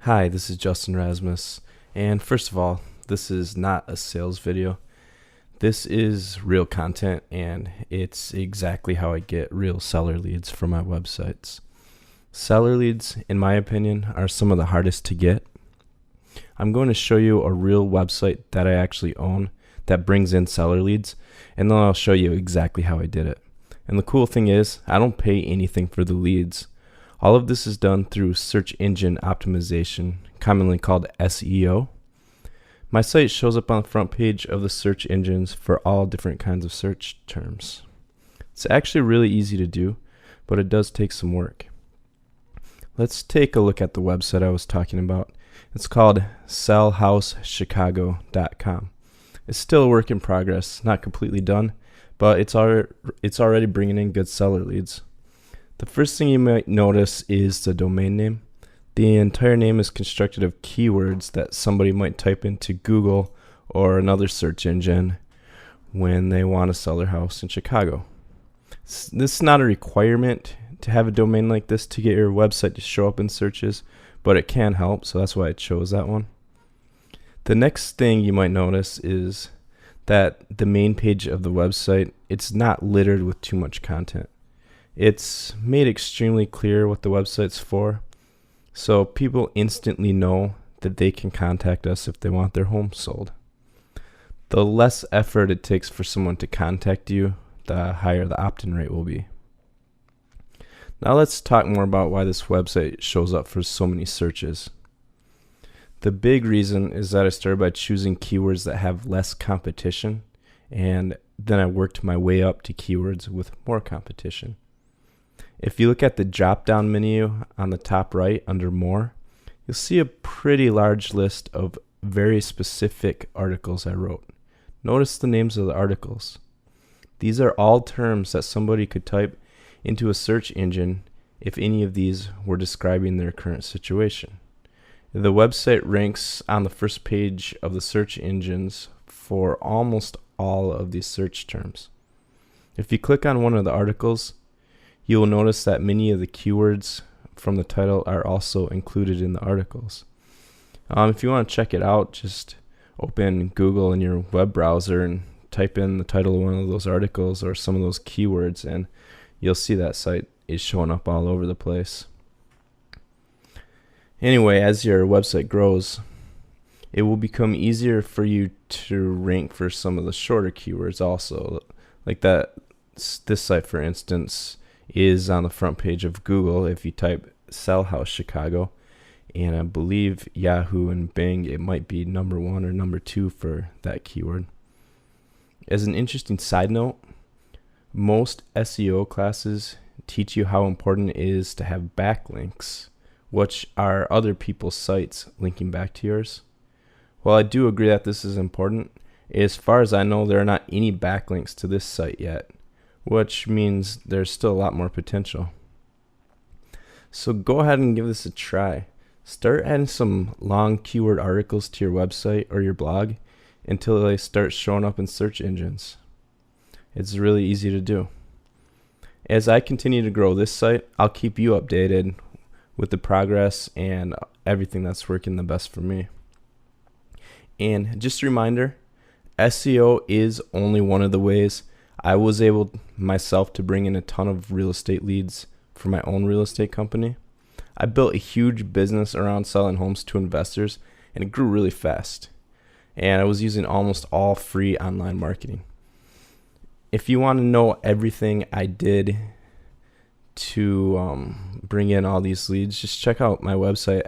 Hi, this is Justin Rasmus, and first of all, this is not a sales video. This is real content, and it's exactly how I get real seller leads for my websites. Seller leads, in my opinion, are some of the hardest to get. I'm going to show you a real website that I actually own that brings in seller leads, and then I'll show you exactly how I did it. And the cool thing is, I don't pay anything for the leads. All of this is done through search engine optimization, commonly called SEO. My site shows up on the front page of the search engines for all different kinds of search terms. It's actually really easy to do, but it does take some work. Let's take a look at the website I was talking about. It's called sellhousechicago.com. It's still a work in progress, not completely done, but it's already bringing in good seller leads. The first thing you might notice is the domain name. The entire name is constructed of keywords that somebody might type into Google or another search engine when they want to sell their house in Chicago. This is not a requirement to have a domain like this to get your website to show up in searches, but it can help, so that's why I chose that one. The next thing you might notice is that the main page of the website, it's not littered with too much content. It's made extremely clear what the website's for, so people instantly know that they can contact us if they want their home sold. The less effort it takes for someone to contact you, the higher the opt-in rate will be. Now let's talk more about why this website shows up for so many searches. The big reason is that I started by choosing keywords that have less competition, and then I worked my way up to keywords with more competition. If you look at the drop-down menu on the top right under More, you'll see a pretty large list of very specific articles I wrote. Notice the names of the articles. These are all terms that somebody could type into a search engine if any of these were describing their current situation. The website ranks on the first page of the search engines for almost all of these search terms. If you click on one of the articles, you will notice that many of the keywords from the title are also included in the articles. If you want to check it out, just open Google in your web browser and type in the title of one of those articles or some of those keywords, and you'll see that site is showing up all over the place. Anyway, as your website grows, it will become easier for you to rank for some of the shorter keywords also. Like this site, for instance, is on the front page of Google if you type Sell House Chicago, and I believe Yahoo and Bing, it might be number 1 or number 2 for that keyword. As an interesting side note, most SEO classes teach you how important it is to have backlinks, which are other people's sites linking back to yours. While I do agree that this is important, as far as I know, there are not any backlinks to this site yet, which means there's still a lot more potential. So go ahead and give this a try. Start adding some long keyword articles to your website or your blog until they start showing up in search engines. It's really easy to do. As I continue to grow this site, I'll keep you updated with the progress and everything that's working the best for me. And just a reminder, SEO is only one of the ways I was able myself to bring in a ton of real estate leads for my own real estate company. I built a huge business around selling homes to investors, and it grew really fast. And I was using almost all free online marketing. If you want to know everything I did to bring in all these leads, just check out my website